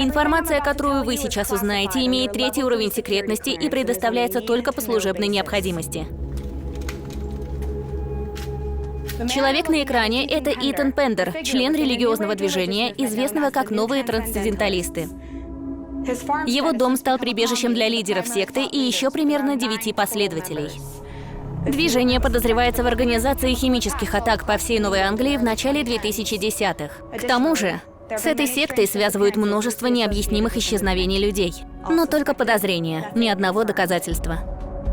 Информация, которую вы сейчас узнаете, имеет 3-й уровень секретности и предоставляется только по служебной необходимости. Человек на экране — это Итан Пендер, член религиозного движения, известного как «Новые трансценденталисты». Его дом стал прибежищем для лидеров секты и еще примерно 9 последователей. Движение подозревается в организации химических атак по всей Новой Англии в начале 2010-х. К тому же, с этой сектой связывают множество необъяснимых исчезновений людей. Но только подозрения, ни одного доказательства.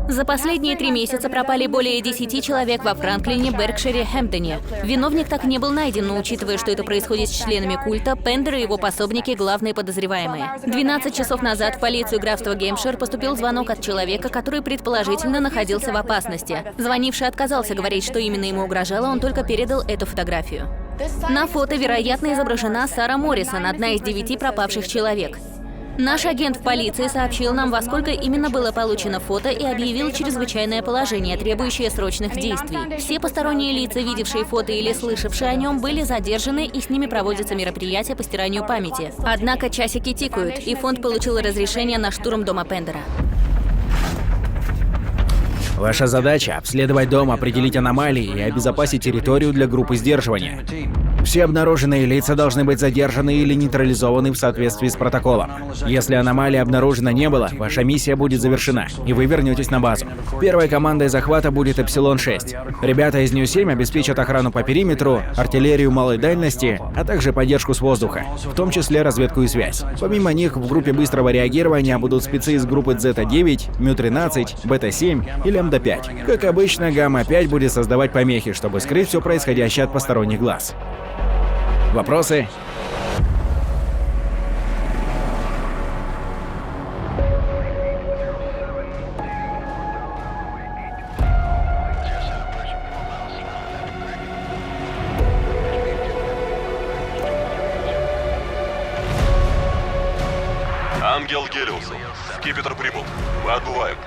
За последние 3 месяца пропали более 10 человек во Франклине, Беркшире, Хэмптоне. Виновник так и не был найден, но учитывая, что это происходит с членами культа, Пендер и его пособники — главные подозреваемые. 12 часов назад в полицию графства Гэмпшир поступил звонок от человека, который предположительно находился в опасности. Звонивший отказался говорить, что именно ему угрожало, он только передал эту фотографию. На фото, вероятно, изображена Сара Моррисон, одна из 9 пропавших человек. Наш агент в полиции сообщил нам, во сколько именно было получено фото, и объявил чрезвычайное положение, требующее срочных действий. Все посторонние лица, видевшие фото или слышавшие о нем, были задержаны, и с ними проводятся мероприятия по стиранию памяти. Однако часики тикают, и фонд получил разрешение на штурм дома Пендера. Ваша задача — обследовать дом, определить аномалии и обезопасить территорию для группы сдерживания. Все обнаруженные лица должны быть задержаны или нейтрализованы в соответствии с протоколом. Если аномалии обнаружено не было, ваша миссия будет завершена, и вы вернетесь на базу. Первой командой захвата будет Эпсилон-6. Ребята из Нью-7 обеспечат охрану по периметру, артиллерию малой дальности, а также поддержку с воздуха, в том числе разведку и связь. Помимо них, в группе быстрого реагирования будут спецы из группы Зета-9, Мю-13, Бета-7 и Лямбда-5. Как обычно, Гамма-5 будет создавать помехи, чтобы скрыть все происходящее от посторонних глаз. Вопросы? Ангел Гелиуса. Скипетр прибыл. Мы отбываем.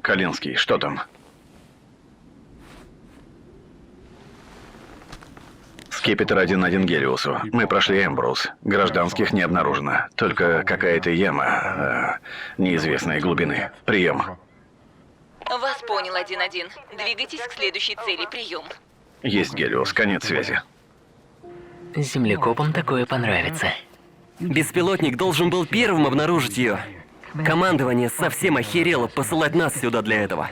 Калинский, что там? Скипетр 1-1 Гелиусу. Мы прошли Эмброуз. Гражданских не обнаружено. Только какая-то яма неизвестной глубины. Прием. Вас понял, 1-1. Двигайтесь к следующей цели. Прием. Есть Гелиус. Конец связи. Землекопам такое понравится. Беспилотник должен был первым обнаружить ее. Командование совсем охерело посылать нас сюда для этого.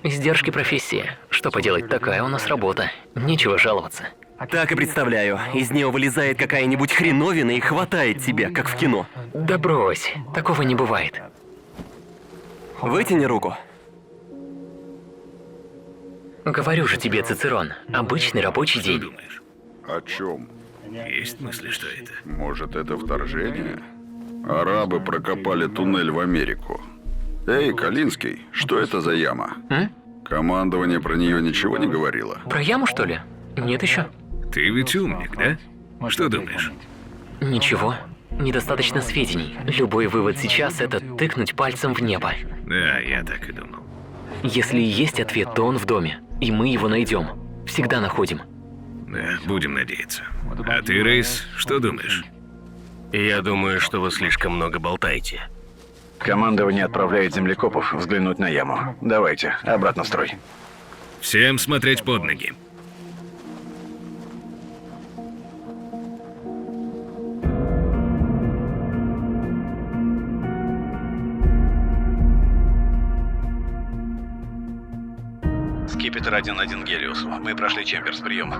Издержки профессии. Что поделать, такая у нас работа. Нечего жаловаться. Так и представляю. Из нее вылезает какая-нибудь хреновина и хватает тебя, как в кино. Да брось, такого не бывает. Вытяни руку. Говорю же тебе, Цицерон, обычный рабочий Что день. думаешь? О чем? Есть мысли, что это? Может, это вторжение? Арабы прокопали туннель в Америку. Эй, Калинский, что это за яма? Командование про нее ничего не говорило? Про яму, что ли? Нет еще. Ты ведь умник, да? Что думаешь? Ничего. Недостаточно сведений. Любой вывод сейчас — это тыкнуть пальцем в небо. Да, я так и думал. Если и есть ответ, то он в доме. И мы его найдем. Всегда находим. Да, будем надеяться. А ты, Рейс, что думаешь? Я думаю, что вы слишком много болтаете. Командование отправляет землекопов взглянуть на яму. Давайте, обратно в строй. Всем смотреть под ноги. Скипетр 1-1 Гелиусу. Мы прошли Чемберс, прием.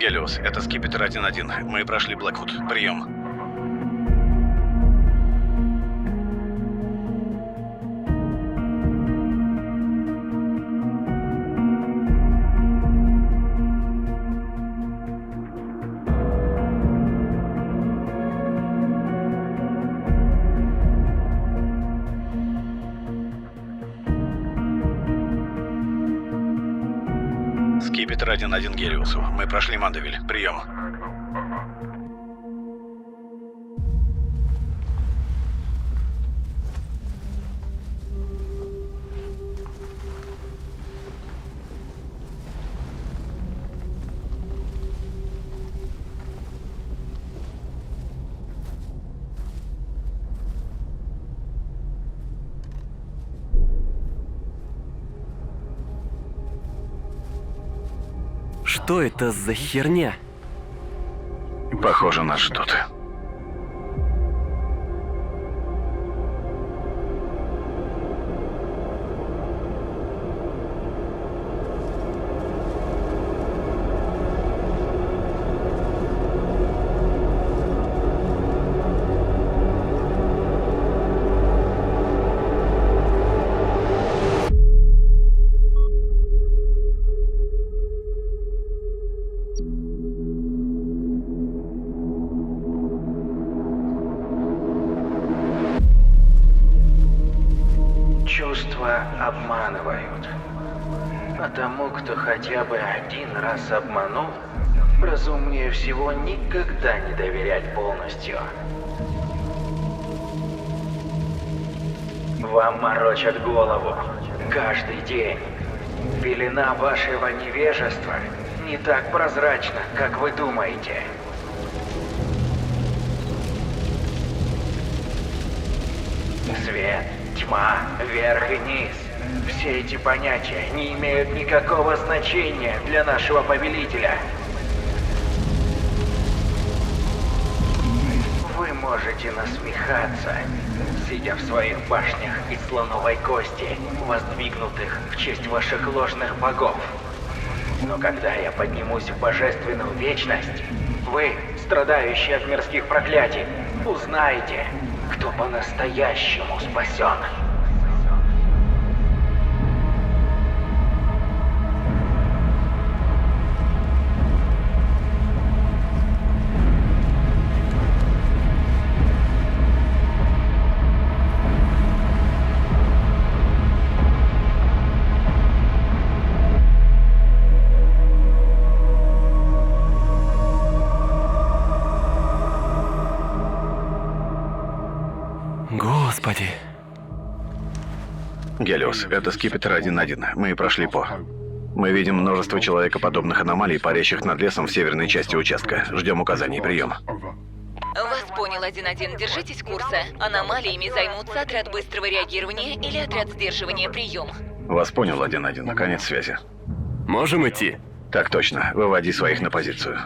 Гелиос, это скипетр 1-1. Мы прошли Блэквуд. Прием. Скипетр 1-1 Гелиосу. Мы прошли Мандевиль. Прием. Что это за херня? Похоже, нас ждут. Чувства обманывают. А тому, кто хотя бы один раз обманул, разумнее всего никогда не доверять полностью. Вам морочат голову каждый день. Пелена вашего невежества не так прозрачна, как вы думаете. Свет, тьма, верх и низ. Все эти понятия не имеют никакого значения для нашего повелителя. Вы можете насмехаться, сидя в своих башнях из слоновой кости, воздвигнутых в честь ваших ложных богов. Но когда я поднимусь в божественную вечность, вы, страдающие от мирских проклятий, узнаете, кто по-настоящему спасен. Господи. Гелиос, это скипетр 1-1. Мы прошли по. Мы видим множество человекоподобных аномалий, парящих над лесом в северной части участка. Ждем указаний. Прием. Вас понял, 1-1. Держитесь курса. Аномалиями займутся отряд быстрого реагирования или отряд сдерживания. Прием. Вас понял, 1-1. Конец связи. Можем идти? Так точно. Выводи своих на позицию.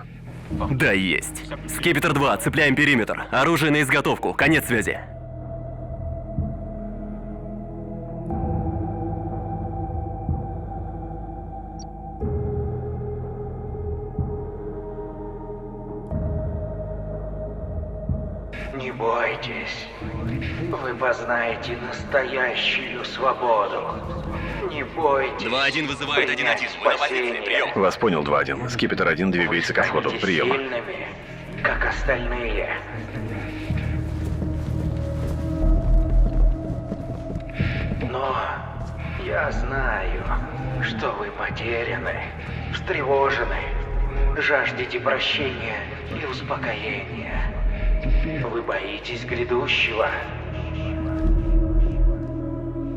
Да, есть. Скипетр 2, цепляем периметр. Оружие на изготовку. Конец связи. Не бойтесь. Вы познаете настоящую свободу. Не бойтесь. 2-1 вызывает 1-1. Мы на позиции. Прием. Вас понял, 2-1. Скипетр 1 двигается ко входу. Прием. Сильными, как остальные. Но я знаю, что вы потеряны, встревожены, жаждете прощения и успокоения. Вы боитесь грядущего.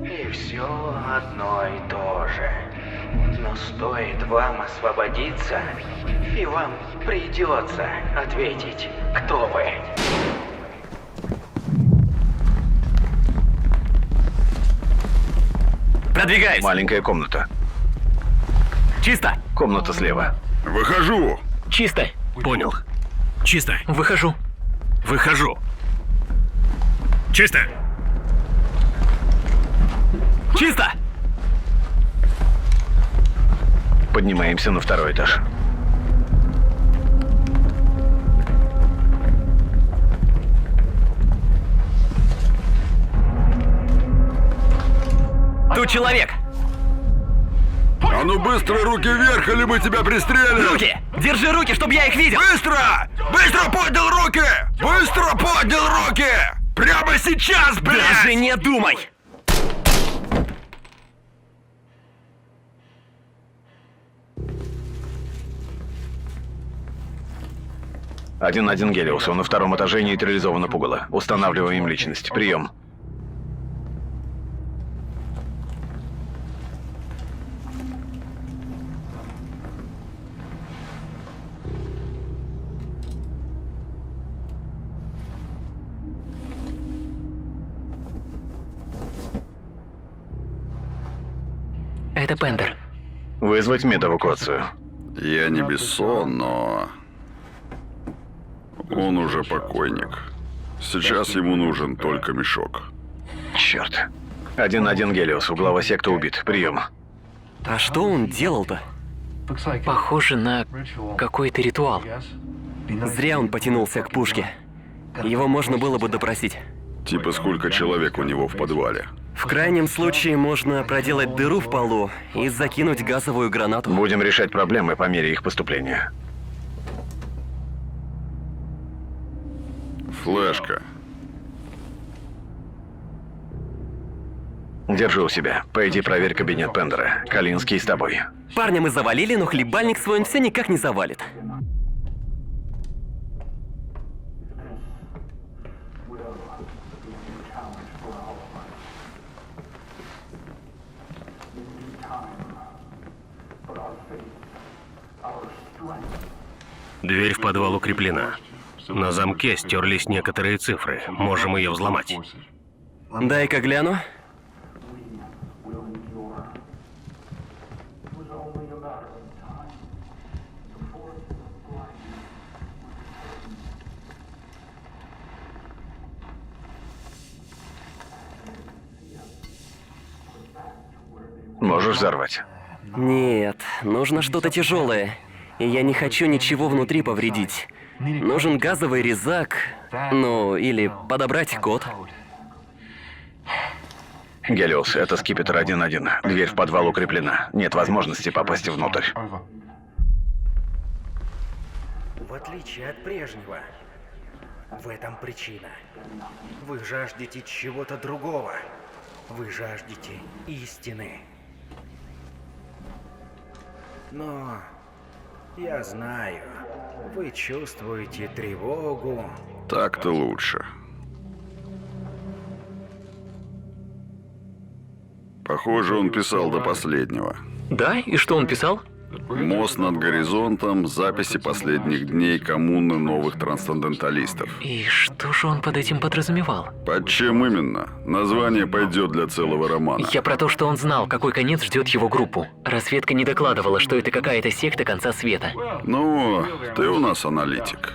И все одно и то же. Но стоит вам освободиться, и вам придется ответить, кто вы. Продвигайся. Маленькая комната. Чисто. Комната слева. Выхожу. Чисто. Понял. Чисто. Выхожу. Выхожу. Чисто. Чисто. Поднимаемся на второй этаж. Тут человек! А ну быстро руки вверх, или мы тебя пристрелим! Руки! Держи руки, чтобы я их видел! Быстро! Быстро поднял руки! Быстро поднял руки! Прямо сейчас, блядь! Даже не думай! 1-1 Гелиосу. На втором этаже нейтрализовано пугало. Устанавливаем личность. Прием. Это Пендер. Вызвать медэвакуацию. Я не Бессон, но... Он уже покойник. Сейчас ему нужен только мешок. Черт. 1-1 Гелиосу. Глава секты убит. Прием. А что он делал-то? Похоже на какой-то ритуал. Зря он потянулся к пушке. Его можно было бы допросить. Типа сколько человек у него в подвале? В крайнем случае можно проделать дыру в полу и закинуть газовую гранату. Будем решать проблемы по мере их поступления. Флешка. Держи у себя. Пойди проверь кабинет Пендера. Калинский с тобой. Парня мы завалили, но хлебальник свой он все никак не завалит. Дверь в подвал укреплена. На замке стерлись некоторые цифры. Можем ее взломать. Дай-ка гляну. Можешь взорвать. Нет, нужно что-то тяжелое. И я не хочу ничего внутри повредить. Нужен газовый резак, ну, или подобрать код. Гелиос, это скипетр 1-1. Дверь в подвал укреплена. Нет возможности попасть внутрь. В отличие от прежнего, в этом причина. Вы жаждете чего-то другого. Вы жаждете истины. Но я знаю, вы чувствуете тревогу. Так-то лучше. Похоже, он писал до последнего. Да? И что он писал? Мост над горизонтом, записи последних дней коммуны новых трансценденталистов. И что же он под этим подразумевал? Под чем именно? Название пойдет для целого романа. Я про то, что он знал, какой конец ждет его группу. Разведка не докладывала, что это какая-то секта конца света. Ну, ты у нас аналитик.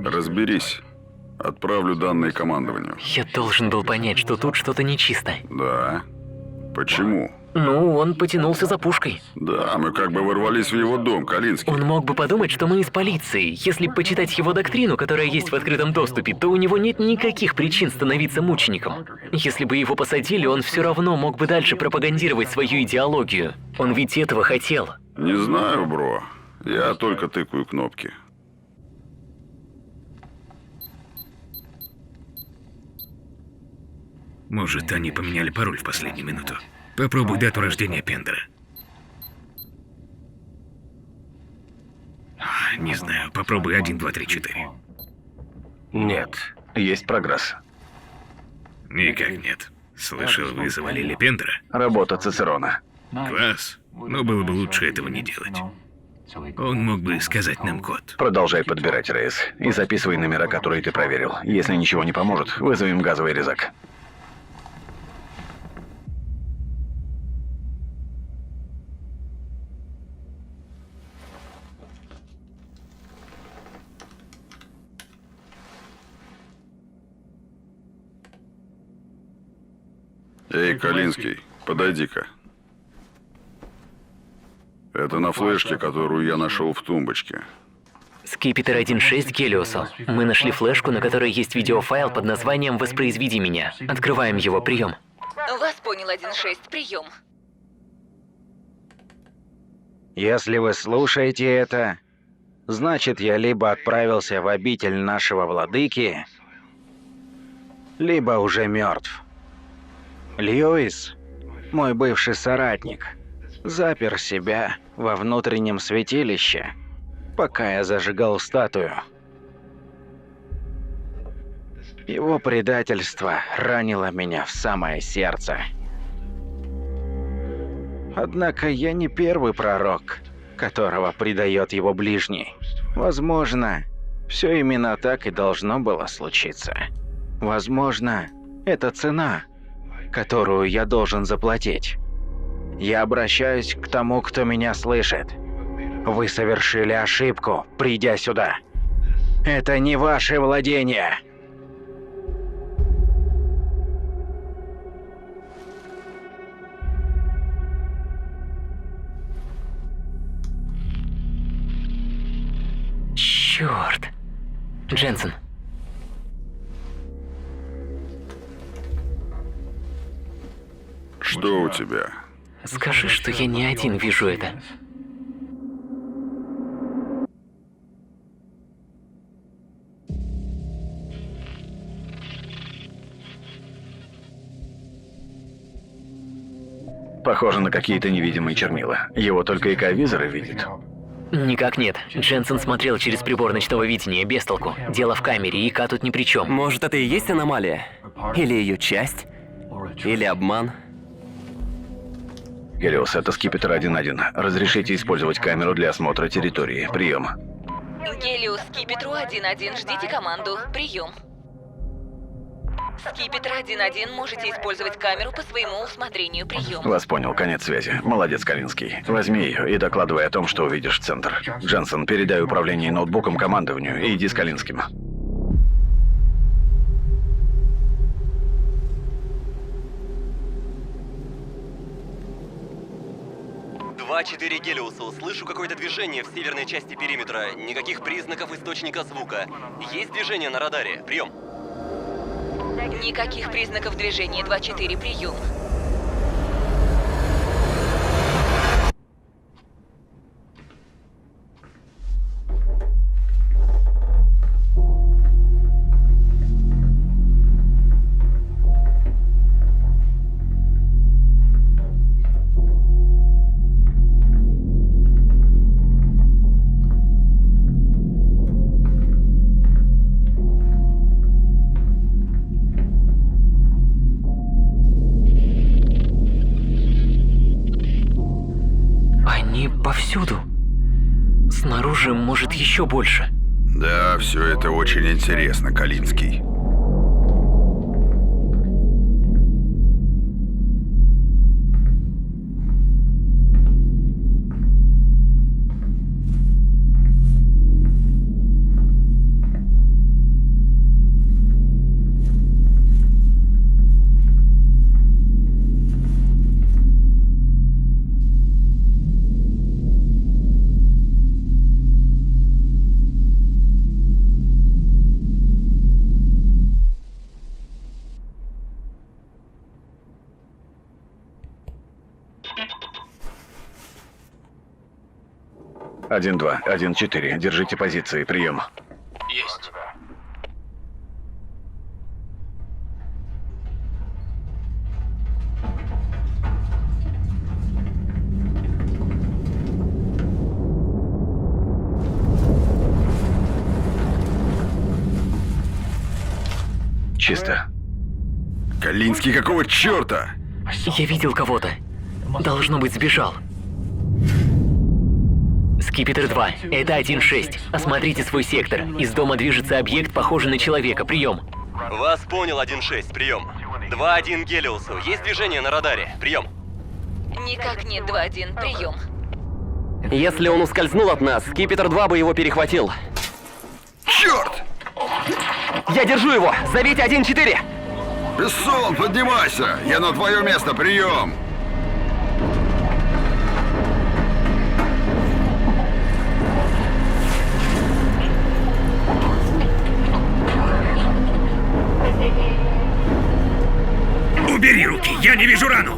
Разберись. Отправлю данные командованию. Я должен был понять, что тут что-то нечисто. Да. Почему? Ну, он потянулся за пушкой. Да, мы как бы ворвались в его дом, Калинский. Он мог бы подумать, что мы из полиции. Если почитать его доктрину, которая есть в открытом доступе, то у него нет никаких причин становиться мучеником. Если бы его посадили, он все равно мог бы дальше пропагандировать свою идеологию. Он ведь этого хотел. Не знаю, бро. Я только тыкаю кнопки. Может, они поменяли пароль в последнюю минуту. Попробуй дату рождения Пендера. Не знаю, попробуй 1, 2, 3, 4. Нет. Есть прогресс. Никак нет. Слышал, вы завалили Пендера? Работа Цицерона. Класс. Но было бы лучше этого не делать. Он мог бы сказать нам код. Продолжай подбирать, Рейс. И записывай номера, которые ты проверил. Если ничего не поможет, вызовем газовый резак. Эй, Калинский, подойди-ка. Это на флешке, которую я нашел в тумбочке. Скипетр 1.6 Гелиосу. Мы нашли флешку, на которой есть видеофайл под названием «Воспроизведи меня». Открываем его, прием. Вас понял, 1-6, прием. Если вы слушаете это, значит, я либо отправился в обитель нашего владыки, либо уже мертв. Льюис, мой бывший соратник, запер себя во внутреннем святилище, пока я зажигал статую. Его предательство ранило меня в самое сердце. Однако я не первый пророк, которого предает его ближний. Возможно, все именно так и должно было случиться. Возможно, это цена, которую я должен заплатить. Я обращаюсь к тому, кто меня слышит. Вы совершили ошибку, придя сюда. Это не ваше владение. Черт. Дженсен. Что у тебя? Скажи, что я не один вижу это. Похоже на какие-то невидимые чернила. Его только ИК-визоры видят. Никак нет. Дженсен смотрел через прибор ночного видения, без толку. Дело в камере, ИК тут ни при чем. Может, это и есть аномалия? Или ее часть? Или обман? Гелиос, это Скипетр 1-1. Разрешите использовать камеру для осмотра территории. Прием. Гелиос, Скипетру 1-1, ждите команду. Прием. Скипетр 1-1, можете использовать камеру по своему усмотрению. Прием. Вас понял, конец связи. Молодец, Калинский. Возьми ее и докладывай о том, что увидишь в центр. Дженсен, передай управление ноутбуком командованию и иди с Калинским. Два-4 Гелиусу. Слышу какое-то движение в северной части периметра. Никаких признаков источника звука. Есть движение на радаре. Прием. Никаких признаков движения. 2-4, прием. Повсюду. Снаружи, может, еще больше. Да, все это очень интересно, Калинский. Один, 2, 1-4. Держите позиции. Прием. Есть. Чисто. Калинский, какого черта? Я видел кого-то. Должно быть, сбежал. Скипетр 2, это 1-6. Осмотрите свой сектор. Из дома движется объект, похожий на человека. Прием. Вас понял, 1-6. Прием. 2-1 Гелиусу. Есть движение на радаре. Прием. Никак нет, 2-1, прием. Если он ускользнул от нас, Скипетр 2 бы его перехватил. Черт! Я держу его! Зовите 1-4! Бессон, поднимайся! Я на твое место, прием! Убери руки, я не вижу рану!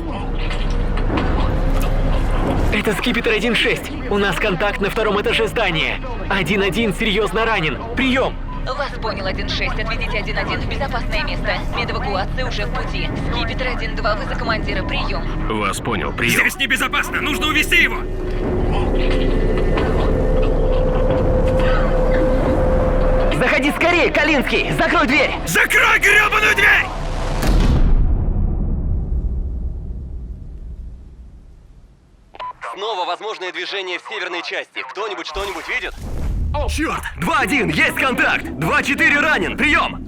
Это Скипетр 1-6. У нас контакт на 2-м этаже здания. 1-1 серьезно ранен. Прием! Вас понял, 1-6. Отведите 1-1 в безопасное место. Медэвакуация уже в пути. Скипетр 1-2, вы за командира. Прием. Вас понял, прием. Здесь небезопасно, нужно увезти его! Заходи скорее, Калинский! Закрой дверь! Закрой гребаную дверь! Снова возможное движение в северной части. Кто-нибудь что-нибудь видит? Черт! 2-1, есть контакт! 2-4 ранен, прием!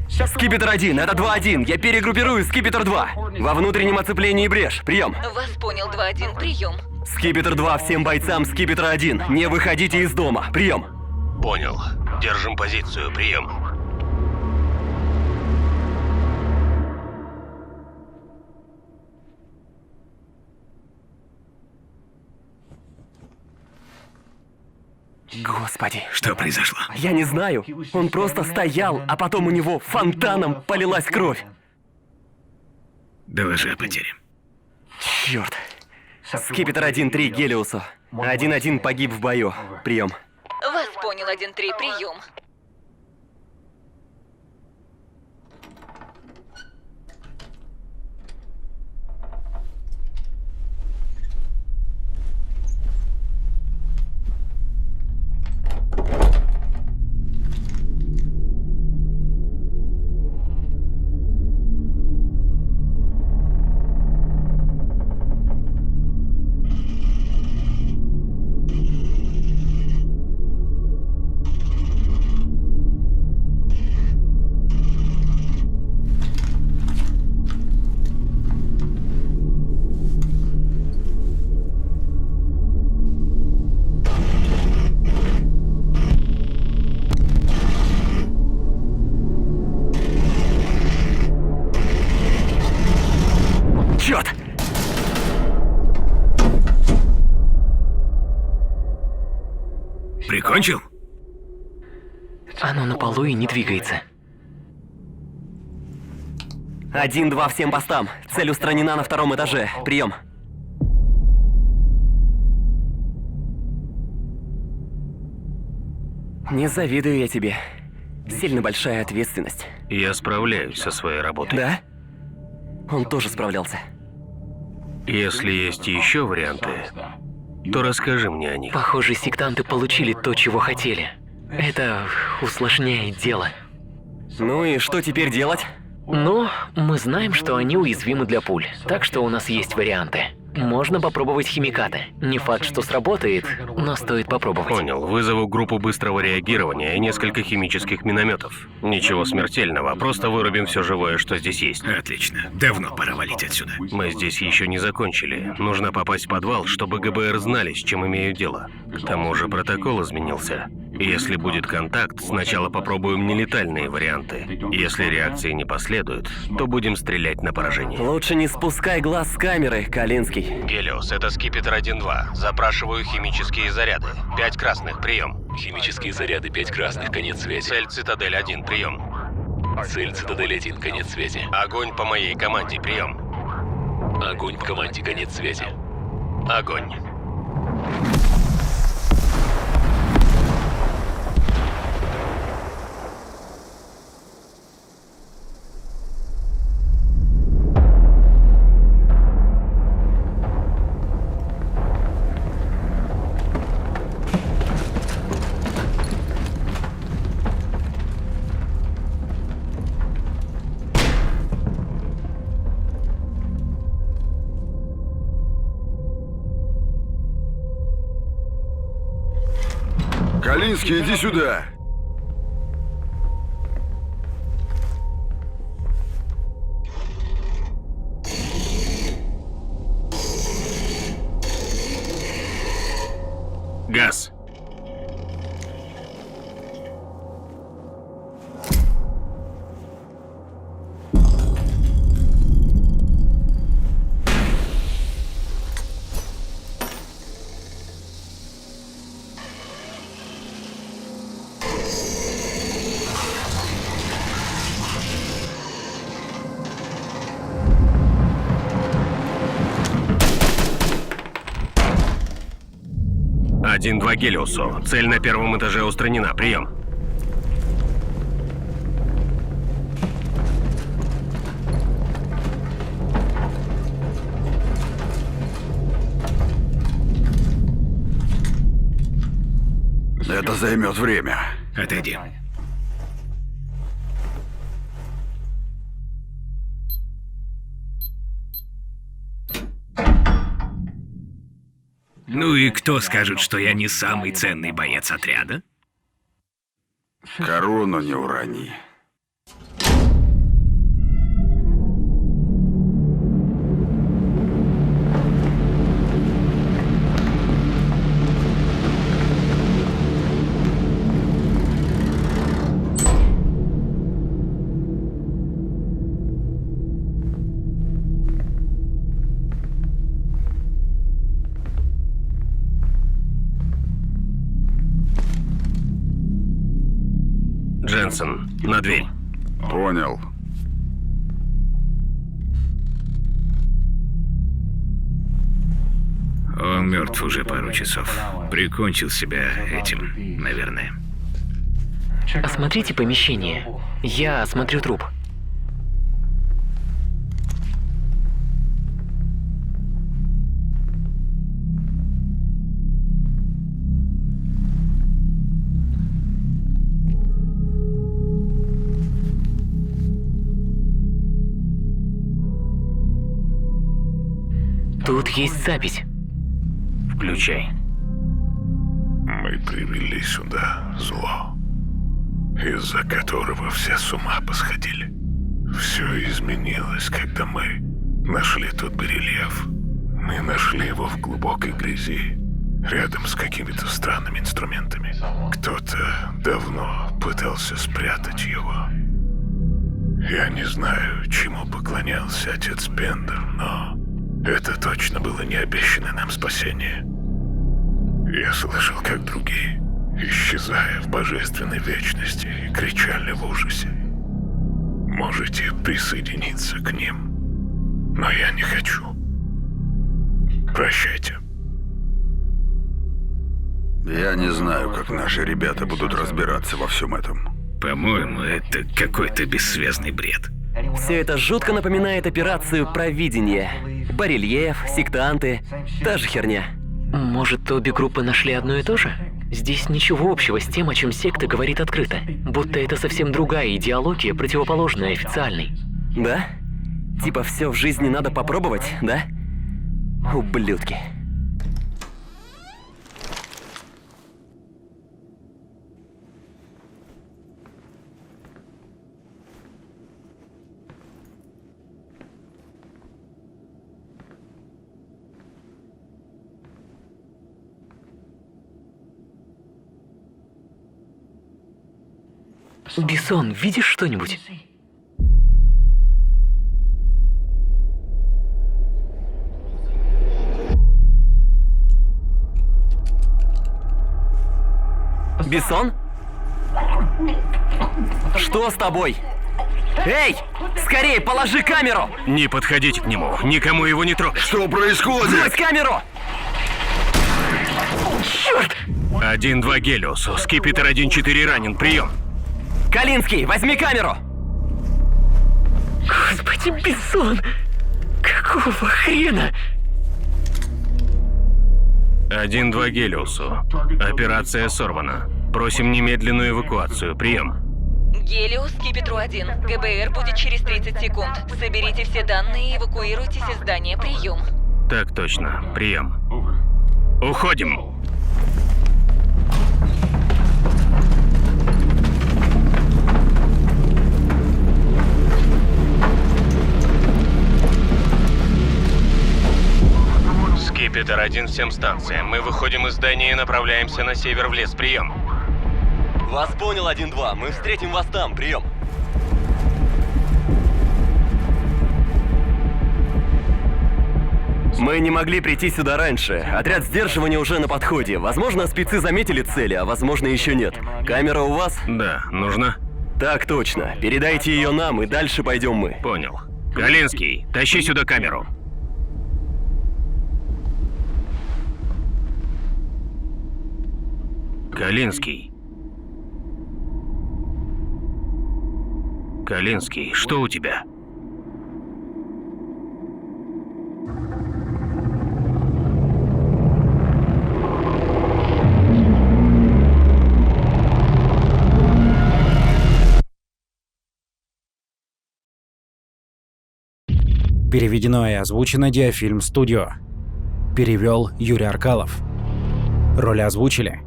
Скипетр 1, это 2-1, я перегруппирую Скипетр 2. Во внутреннем оцеплении брешь, прием. Вас понял, 2-1. Прием. Скипетр 2 всем бойцам Скипетра 1, не выходите из дома, прием. Понял. Держим позицию, прием. Господи. Что произошло? Я не знаю. Он просто стоял, а потом у него фонтаном полилась кровь. Доложи о потере. Черт. Скипетр 1-3 Гелиусу. 1-1 погиб в бою. Прием. Вас понял, 1-3. Прием. Черт! Прикончил? Оно на полу и не двигается. 1-2 всем постам. Цель устранена на 2-м этаже. Прием. Не завидую я тебе. Сильно большая ответственность. Я справляюсь со своей работой. Да? Он тоже справлялся. Если есть еще варианты, то расскажи мне о них. Похоже, сектанты получили то, чего хотели. Это усложняет дело. Ну и что теперь делать? Но мы знаем, что они уязвимы для пуль, так что у нас есть варианты. Можно попробовать химикаты. Не факт, что сработает, но стоит попробовать. Понял. Вызову группу быстрого реагирования и несколько химических минометов. Ничего смертельного, просто вырубим все живое, что здесь есть. Отлично. Давно пора валить отсюда. Мы здесь еще не закончили. Нужно попасть в подвал, чтобы ГБР знали, с чем имеют дело. К тому же протокол изменился. Если будет контакт, сначала попробуем нелетальные варианты. Если реакции не последует, то будем стрелять на поражение. Лучше не спускай глаз с камеры, Калинский. Гелиос, это Скипетр 1-2. Запрашиваю химические заряды. 5 красных, прием. Химические заряды, 5 красных, конец связи. Цель Цитадель 1, прием. Цель Цитадель 1, конец связи. Огонь по моей команде, прием. Огонь в команде, конец связи. Огонь. Калинский, иди сюда! Газ. 1-2 Гелиусу. Цель на первом этаже устранена. Прием. Это займет время. Отойди. Ну и кто скажет, что я не самый ценный боец отряда? Корону не урони. Дженсен, на дверь. Понял. Он мертв уже пару часов. Прикончил себя этим, наверное. Осмотрите помещение. Я осмотрю труп. Тут есть запись. Включай. Мы привели сюда зло, из-за которого все с ума посходили. Все изменилось, когда мы нашли тот барельеф. Мы нашли его в глубокой грязи, рядом с какими-то странными инструментами. Кто-то давно пытался спрятать его. Я не знаю, чему поклонялся отец Пендер, но это точно было не обещанное нам спасение. Я слышал, как другие, исчезая в божественной вечности, кричали в ужасе. Можете присоединиться к ним, но я не хочу. Прощайте. Я не знаю, как наши ребята будут разбираться во всем этом. По-моему, это какой-то бессвязный бред. Все это жутко напоминает операцию «Провидение». Барельеф, сектанты, та же херня. Может, обе группы нашли одно и то же? Здесь ничего общего с тем, о чем секта говорит открыто. Будто это совсем другая идеология, противоположная официальной. Да? Типа все в жизни надо попробовать, да? Ублюдки. Бессон, видишь что-нибудь? Бессон? Что с тобой? Эй! Скорее, положи камеру! Не подходите к нему. Никому его не трогать. Что происходит? Брось камеру! Черт! 1-2 Гелиусу. Скипетр 1-4 ранен. Прием. Калинский, возьми камеру! Господи, Бессон! Какого хрена? 1-2 Гелиусу. Операция сорвана. Просим немедленную эвакуацию. Прием. Гелиус, Скипетру 1. ГБР будет через 30 секунд. Соберите все данные и эвакуируйтесь из здания. Прием. Так точно. Прием. Уходим. Скипетр 1 всем станциям. Мы выходим из здания и направляемся на север в лес. Прием. Вас понял, 1-2. Мы встретим вас там. Прием. Мы не могли прийти сюда раньше. Отряд сдерживания уже на подходе. Возможно, спецы заметили цели, а возможно, еще нет. Камера у вас? Да, нужна? Так точно. Передайте ее нам, и дальше пойдем мы. Понял. Калинский, тащи сюда камеру. — Калинский. Калинский, что у тебя? Переведено и озвучено Диафильм Студио. Перевел Юрий Аркалов. Роли озвучили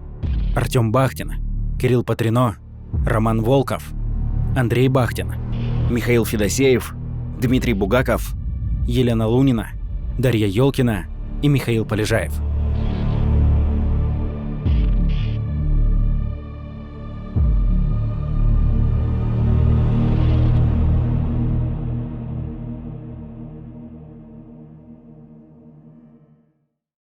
Артём Бахтин, Кирилл Патрино, Роман Волков, Андрей Бахтин, Михаил Федосеев, Дмитрий Бугаков, Елена Лунина, Дарья Ёлкина и Михаил Полежаев.